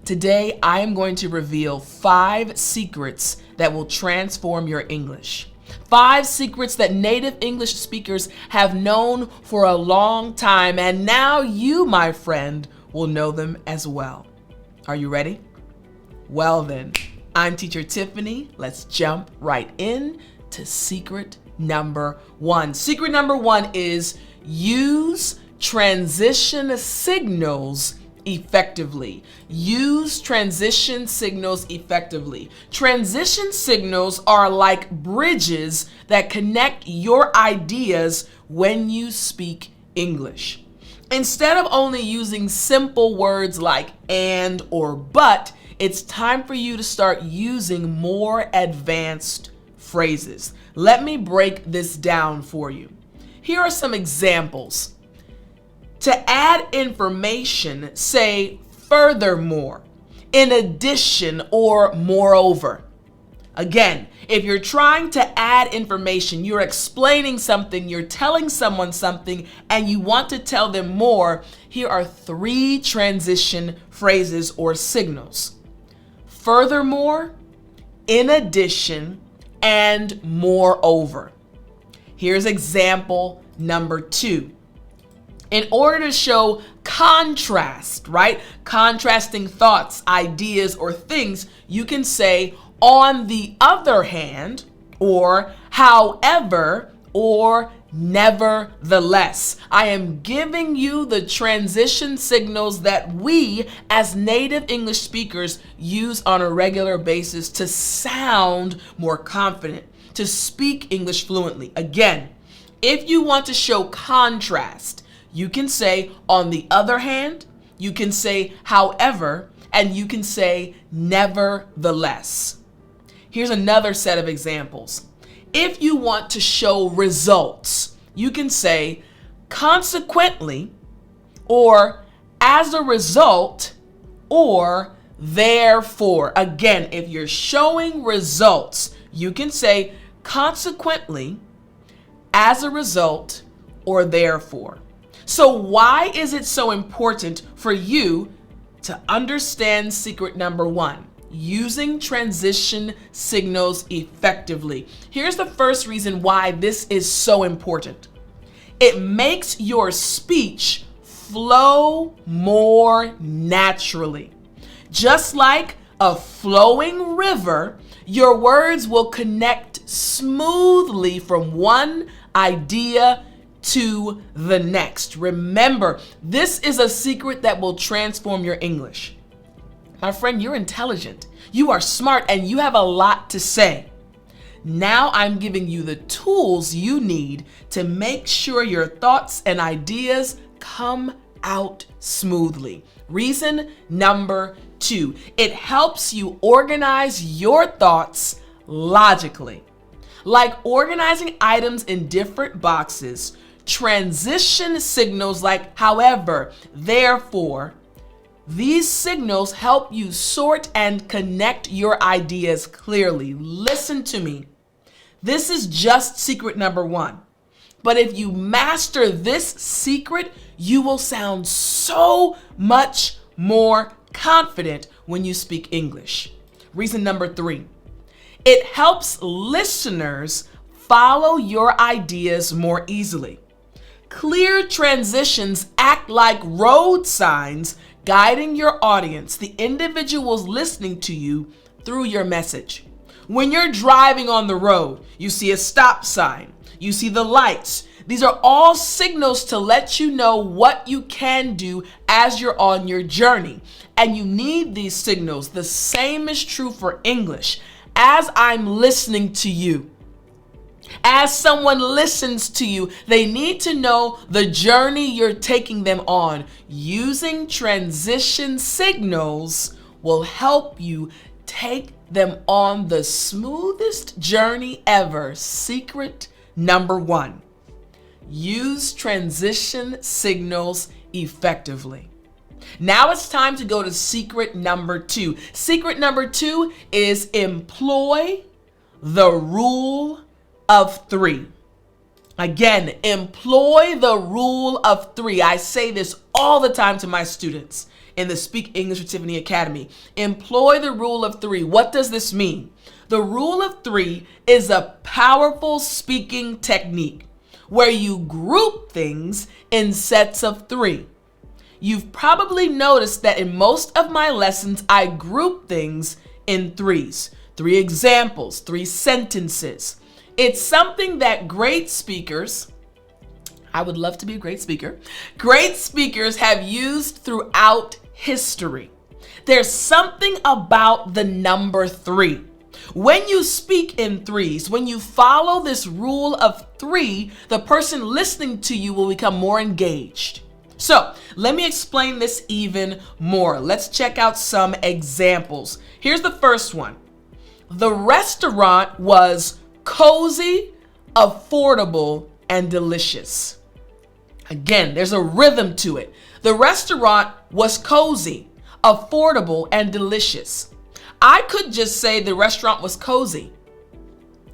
Today, I am going to reveal 5 secrets that will transform your English. 5 secrets that native English speakers have known for a long time, and now you, my friend, will know them as well. Are you ready? Well then, I'm Teacher Tiffani. Let's jump right in to secret number 1. Secret number 1 is use transition signals effectively. Use transition signals effectively. Transition signals are like bridges that connect your ideas when you speak English. Instead of only using simple words like and or but, it's time for you to start using more advanced phrases. Let me break this down for you. Here are some examples. To add information, say furthermore, in addition, or moreover. Again, if you're trying to add information, you're explaining something, you're telling someone something, and you want to tell them more, here are 3 transition phrases or signals. Furthermore, in addition, and moreover. Here's example number 2. In order to show contrast, right? Contrasting thoughts, ideas, or things, you can say on the other hand, or however, or nevertheless. I am giving you the transition signals that we as native English speakers use on a regular basis to sound more confident, to speak English fluently. Again, if you want to show contrast, you can say on the other hand, you can say however, and you can say nevertheless. Here's another set of examples. If you want to show results, you can say consequently, or as a result, or therefore. Again, if you're showing results, you can say consequently, as a result, or therefore. So why is it so important for you to understand secret number 1? Using transition signals effectively. Here's the first reason why this is so important. It makes your speech flow more naturally. Just like a flowing river, your words will connect smoothly from one idea to the next. Remember, this is a secret that will transform your English. My friend, you're intelligent, you are smart, and you have a lot to say. Now I'm giving you the tools you need to make sure your thoughts and ideas come out smoothly. Reason number 2, it helps you organize your thoughts logically. Like organizing items in different boxes, transition signals like however, therefore, these signals help you sort and connect your ideas clearly. Listen to me. This is just secret number 1. But if you master this secret, you will sound so much more confident when you speak English. Reason number 3. It helps listeners follow your ideas more easily. Clear transitions act like road signs guiding your audience, the individuals listening to you, through your message. When you're driving on the road, you see a stop sign, you see the lights. These are all signals to let you know what you can do as you're on your journey. And you need these signals. The same is true for English. As I'm listening to you, as someone listens to you, they need to know the journey you're taking them on. Using transition signals will help you take them on the smoothest journey ever. Secret number 1. Use transition signals effectively. Now it's time to go to secret number 2. Secret number 2 is employ the rule of 3. Again, employ the rule of 3. I say this all the time to my students. in the Speak English with Tiffani Academy. Employ the rule of three. What does this mean? The rule of three is a powerful speaking technique where you group things in sets of three. You've probably noticed that in most of my lessons, I group things in threes. 3 examples, 3 sentences. It's something that great speakers, I would love to be a great speaker, great speakers have used throughout history. There's something about the number 3. When you speak in threes, when you follow this rule of 3, the person listening to you will become more engaged. So let me explain this even more. Let's check out some examples. Here's the first one. The restaurant was cozy, affordable, and delicious. Again, there's a rhythm to it. The restaurant was cozy, affordable, and delicious. I could just say the restaurant was cozy.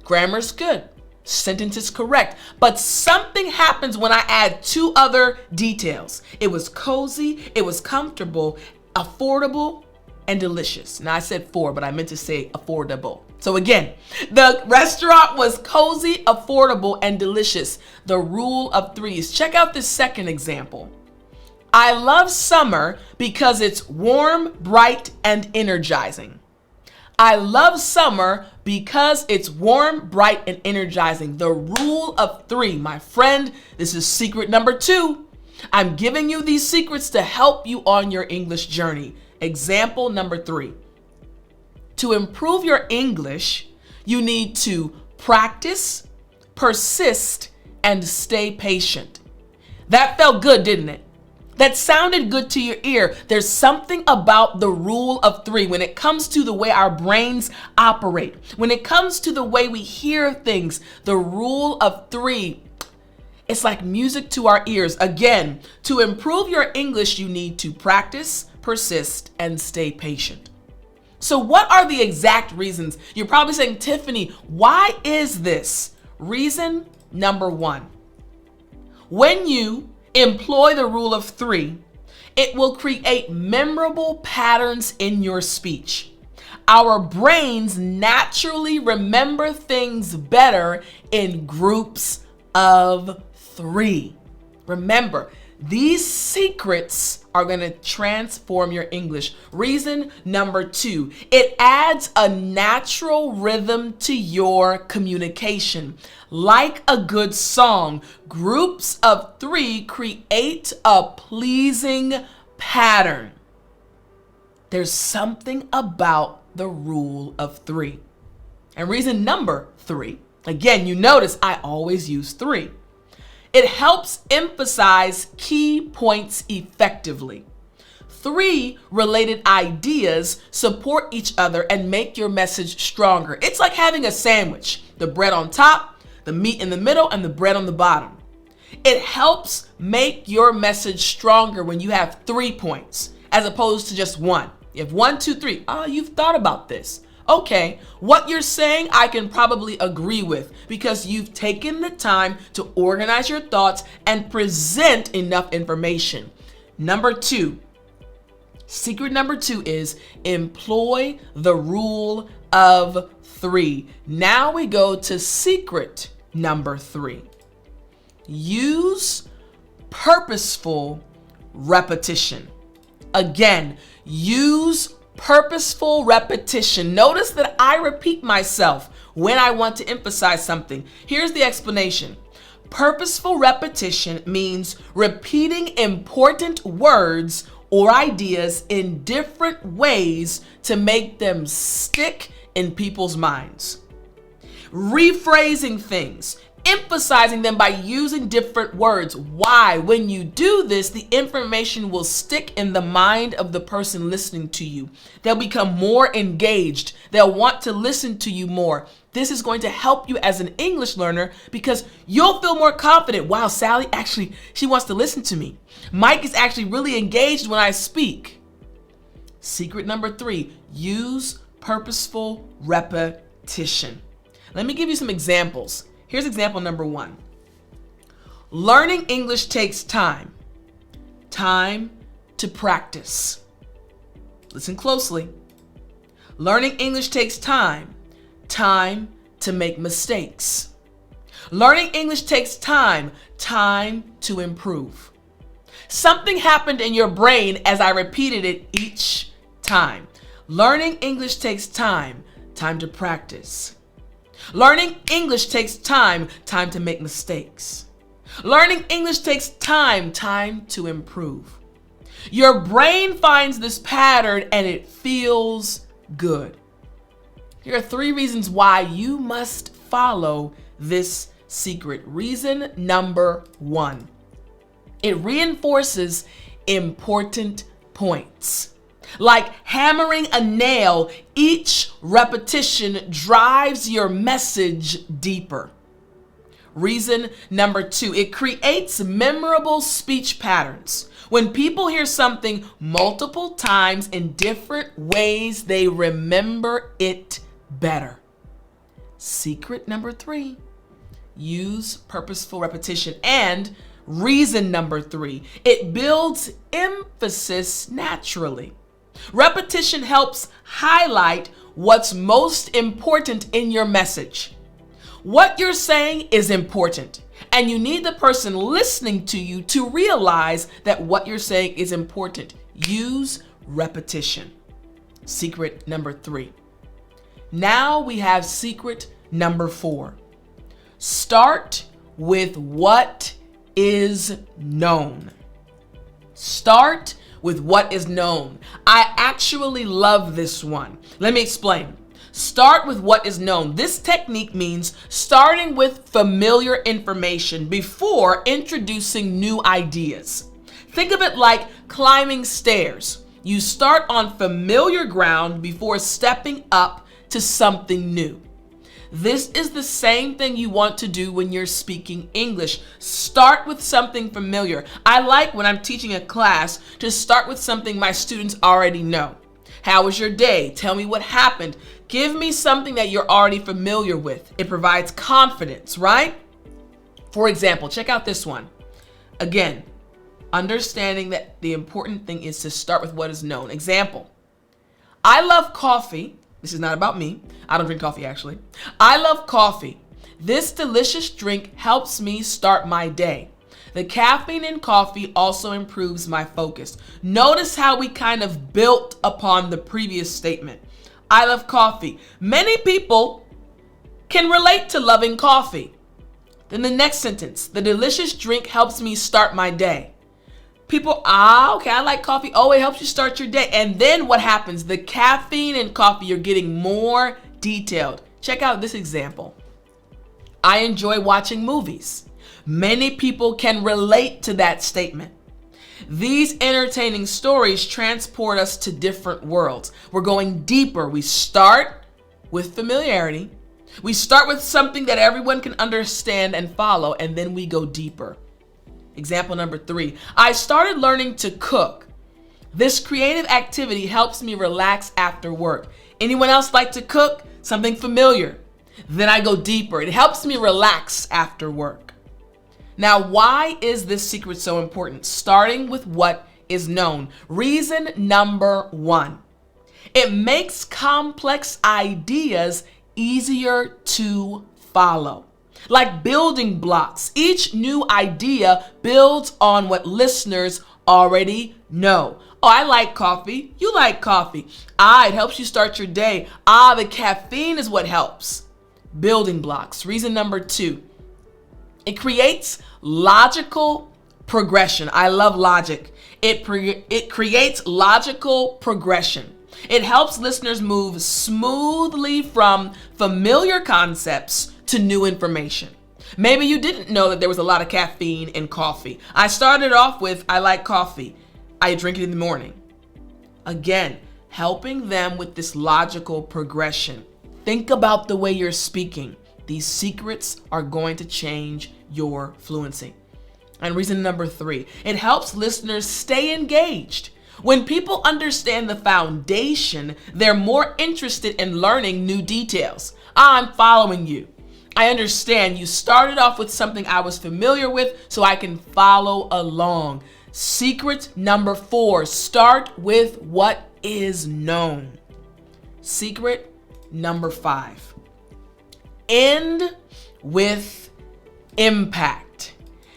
Grammar's good. Sentence is correct. But something happens when I add 2 other details. It was cozy, it was comfortable, affordable, and delicious. Now I said 4, but I meant to say affordable. So again, the restaurant was cozy, affordable, and delicious. The rule of threes. Check out this second example. I love summer because it's warm, bright, and energizing. I love summer because it's warm, bright, and energizing. The rule of 3, my friend, this is secret number 2. I'm giving you these secrets to help you on your English journey. Example number 3. To improve your English, you need to practice, persist, and stay patient. That felt good, didn't it? That sounded good to your ear. There's something about the rule of 3 when it comes to the way our brains operate. When it comes to the way we hear things, the rule of 3, it's like music to our ears. Again, to improve your English, you need to practice, persist, and stay patient. So what are the exact reasons? You're probably saying, Tiffani, why is this? Reason number 1. When you employ the rule of 3, it will create memorable patterns in your speech. Our brains naturally remember things better in groups of 3. Remember, these secrets are going to transform your English. Reason number 2, it adds a natural rhythm to your communication. Like a good song, groups of 3 create a pleasing pattern. There's something about the rule of 3. And reason number 3, again, you notice I always use 3. It helps emphasize key points effectively. 3 related ideas support each other and make your message stronger. It's like having a sandwich, the bread on top, the meat in the middle, and the bread on the bottom. It helps make your message stronger when you have 3 points as opposed to just 1. You have 1, 2, 3. Oh, you've thought about this. Okay, what you're saying I can probably agree with because you've taken the time to organize your thoughts and present enough information. Number 2, secret number 2 is employ the rule of 3. Now we go to secret number 3. Use purposeful repetition. Again, use purposeful repetition. Notice that I repeat myself when I want to emphasize something. Here's the explanation. Purposeful repetition means repeating important words or ideas in different ways to make them stick in people's minds. Rephrasing things, emphasizing them by using different words. Why? When you do this, the information will stick in the mind of the person listening to you. They'll become more engaged. They'll want to listen to you more. This is going to help you as an English learner because you'll feel more confident. Wow, Sally, actually, she wants to listen to me. Mike is actually really engaged when I speak. Secret number 3, use purposeful repetition. Let me give you some examples. Here's example number 1. Learning English takes time. Time to practice. Listen closely. Learning English takes time. Time to make mistakes. Learning English takes time. Time to improve. Something happened in your brain as I repeated it each time. Learning English takes time. Time to practice. Learning English takes time. Time to make mistakes. Learning English takes time. Time to improve. Your brain finds this pattern and it feels good. Here are 3 reasons why you must follow this secret. Reason number 1. It reinforces important points. Like hammering a nail, each repetition drives your message deeper. Reason number 2, it creates memorable speech patterns. When people hear something multiple times in different ways, they remember it better. Secret number 3, use purposeful repetition. And reason number 3, it builds emphasis naturally. Repetition helps highlight what's most important in your message. What you're saying is important, and you need the person listening to you to realize that what you're saying is important. Use repetition. Secret number 3. Now we have secret number 4. Start with what is known. Start with what is known. I actually love this one. Let me explain. Start with what is known. This technique means starting with familiar information before introducing new ideas. Think of it like climbing stairs. You start on familiar ground before stepping up to something new. This is the same thing you want to do when you're speaking English. Start with something familiar. I like when I'm teaching a class to start with something my students already know. How was your day? Tell me what happened. Give me something that you're already familiar with. It provides confidence, right? For example, check out this one. Again, understanding that the important thing is to start with what is known. Example, I love coffee. This is not about me. I don't drink coffee, actually. I love coffee. This delicious drink helps me start my day. The caffeine in coffee also improves my focus. Notice how we kind of built upon the previous statement. I love coffee. Many people can relate to loving coffee. Then the next sentence, the delicious drink helps me start my day. People, okay, I like coffee. Oh, it helps you start your day. And then what happens? The caffeine in coffee, you're getting more detailed. Check out this example. I enjoy watching movies. Many people can relate to that statement. These entertaining stories transport us to different worlds. We're going deeper. We start with familiarity. We start with something that everyone can understand and follow, and then we go deeper. Example number 3, I started learning to cook. This creative activity helps me relax after work. Anyone else like to cook? Something familiar. Then I go deeper. It helps me relax after work. Now, why is this secret so important? Starting with what is known. Reason number 1, it makes complex ideas easier to follow. Like building blocks, each new idea builds on what listeners already know. Oh, I like coffee. You like coffee. It helps you start your day. The caffeine is what helps. Building blocks. Reason number 2, it creates logical progression. I love logic. It creates logical progression. It helps listeners move smoothly from familiar concepts to new information. Maybe you didn't know that there was a lot of caffeine in coffee. I started off with, I like coffee. I drink it in the morning. Again, helping them with this logical progression. Think about the way you're speaking. These secrets are going to change your fluency. And reason number 3, it helps listeners stay engaged. When people understand the foundation, they're more interested in learning new details. I'm following you. I understand you started off with something I was familiar with, so I can follow along. Secret number 4, start with what is known. Secret number 5. End with impact.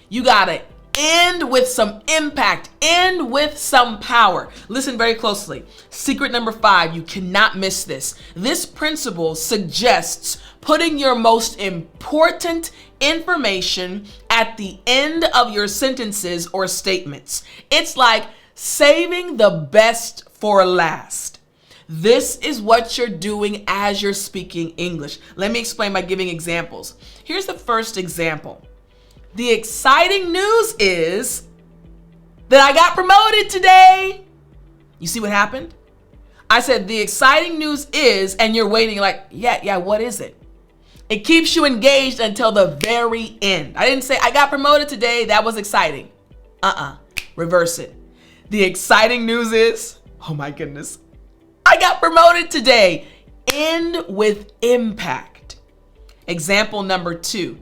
You gotta end with some impact, end with some power. Listen very closely. Secret number 5, you cannot miss this. This principle suggests putting your most important information at the end of your sentences or statements. It's like saving the best for last. This is what you're doing as you're speaking English. Let me explain by giving examples. Here's the first example. The exciting news is that I got promoted today. You see what happened? I said the exciting news is, and you're waiting like, yeah, what is it? It keeps you engaged until the very end. I didn't say I got promoted today. That was exciting. Reverse it. The exciting news is, oh my goodness, I got promoted today. End with impact. Example number 2.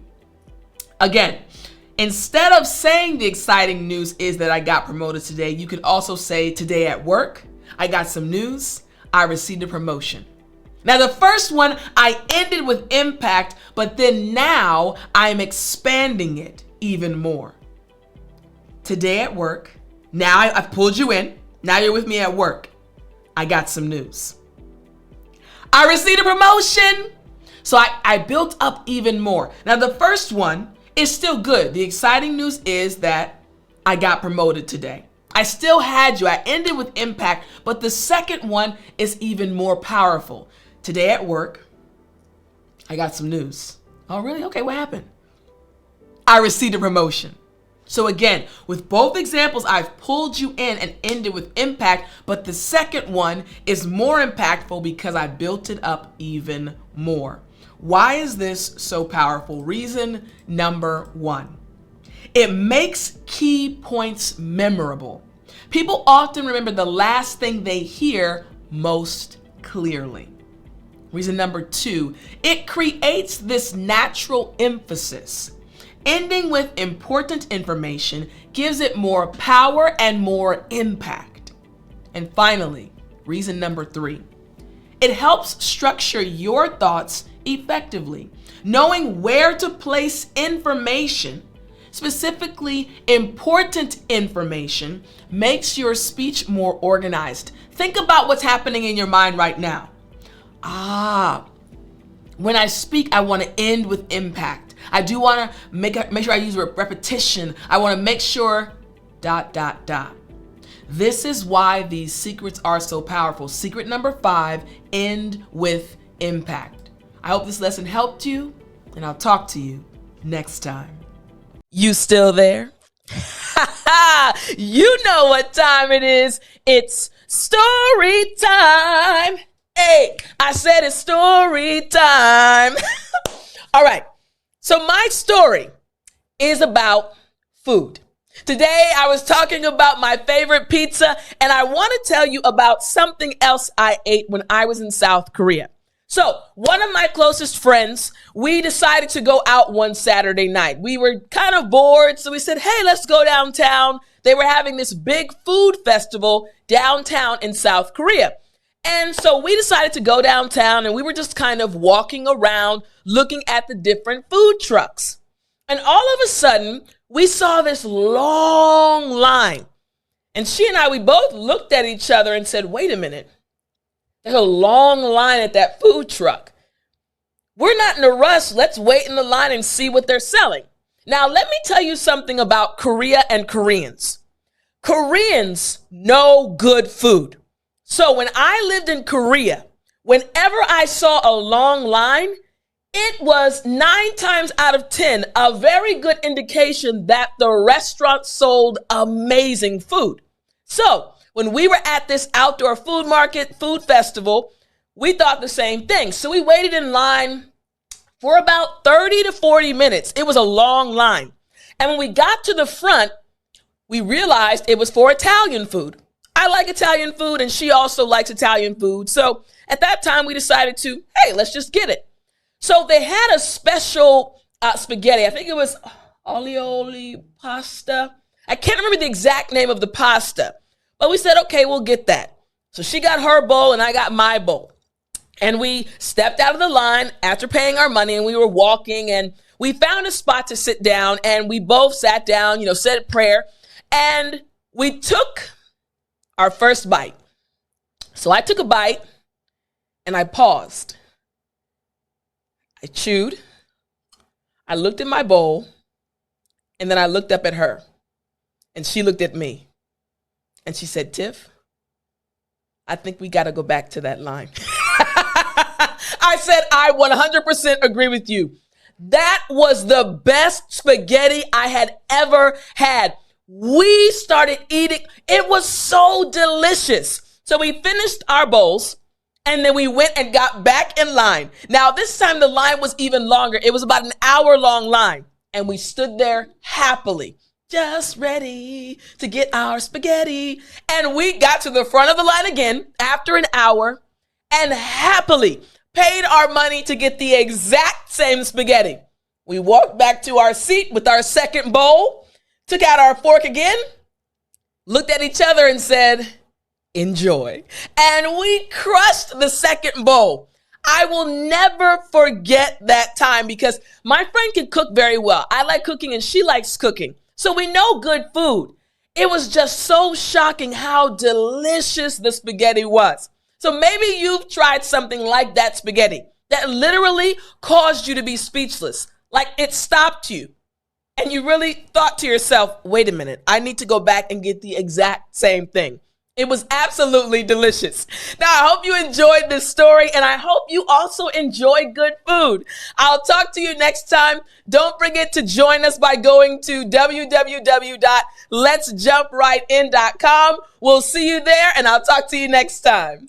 Again, instead of saying the exciting news is that I got promoted today, you could also say today at work, I got some news, I received a promotion. Now the first one, I ended with impact, but then now I'm expanding it even more. Today at work, now I've pulled you in, now you're with me at work. I got some news. I received a promotion. So I built up even more. Now the first one is still good. The exciting news is that I got promoted today. I still had you. I ended with impact, but the second one is even more powerful. Today at work, I got some news. Oh, really? Okay, what happened? I received a promotion. So again, with both examples, I've pulled you in and ended with impact, but the second one is more impactful because I built it up even more. Why is this so powerful? Reason number 1. It makes key points memorable. People often remember the last thing they hear most clearly. Reason number 2, it creates this natural emphasis. Ending with important information gives it more power and more impact. And finally, reason number 3, it helps structure your thoughts effectively. Knowing where to place information, specifically important information, makes your speech more organized. Think about what's happening in your mind right now. When I speak, I want to end with impact. I do want to make sure I use repetition. I want to make sure ... This is why these secrets are so powerful. Secret number 5, end with impact. I hope this lesson helped you, and I'll talk to you next time. You still there? You know what time it is. It's story time. Hey, I said it's story time. All right. So my story is about food. Today I was talking about my favorite pizza, and I want to tell you about something else I ate when I was in South Korea. So one of my closest friends, we decided to go out one Saturday night. We were kind of bored, so we said, hey, let's go downtown. They were having this big food festival downtown in South Korea. And so we decided to go downtown, and we were just kind of walking around looking at the different food trucks. And all of a sudden, we saw this long line. And she and I, we both looked at each other and said, wait a minute. There's a long line at that food truck. We're not in a rush. Let's wait in the line and see what they're selling. Now, let me tell you something about Korea and Koreans. Koreans know good food. So when I lived in Korea, whenever I saw a long line, it was 9 times out of 10 a very good indication that the restaurant sold amazing food. So when we were at this outdoor food market, food festival, we thought the same thing. So we waited in line for about 30 to 40 minutes. It was a long line. And when we got to the front, we realized it was for Italian food. I like Italian food, and she also likes Italian food. So at that time, we decided to, hey, let's just get it. So they had a special spaghetti. I think it was aioli pasta. I can't remember the exact name of the pasta, but we said, okay, we'll get that. So she got her bowl and I got my bowl. And we stepped out of the line after paying our money, and we were walking, and we found a spot to sit down, and we both sat down, said a prayer, and we took our first bite. So I took a bite and I paused. I chewed. I looked at my bowl, and then I looked up at her, and she looked at me, and she said, "Tiff, I think we got to go back to that line." I said, "I 100% agree with you." That was the best spaghetti I had ever had. We started eating. It was so delicious. So we finished our bowls, and then we went and got back in line. Now, this time the line was even longer. It was about an hour-long line. And we stood there happily, just ready to get our spaghetti. And we got to the front of the line again after an hour and happily paid our money to get the exact same spaghetti. We walked back to our seat with our second bowl, took out our fork again, looked at each other and said, "Enjoy." And we crushed the second bowl. I will never forget that time because my friend can cook very well. I like cooking and she likes cooking. So we know good food. It was just so shocking how delicious the spaghetti was. So maybe you've tried something like that spaghetti that literally caused you to be speechless. Like it stopped you. And you really thought to yourself, wait a minute, I need to go back and get the exact same thing. It was absolutely delicious. Now, I hope you enjoyed this story, and I hope you also enjoy good food. I'll talk to you next time. Don't forget to join us by going to www.letsjumprightin.com. We'll see you there, and I'll talk to you next time.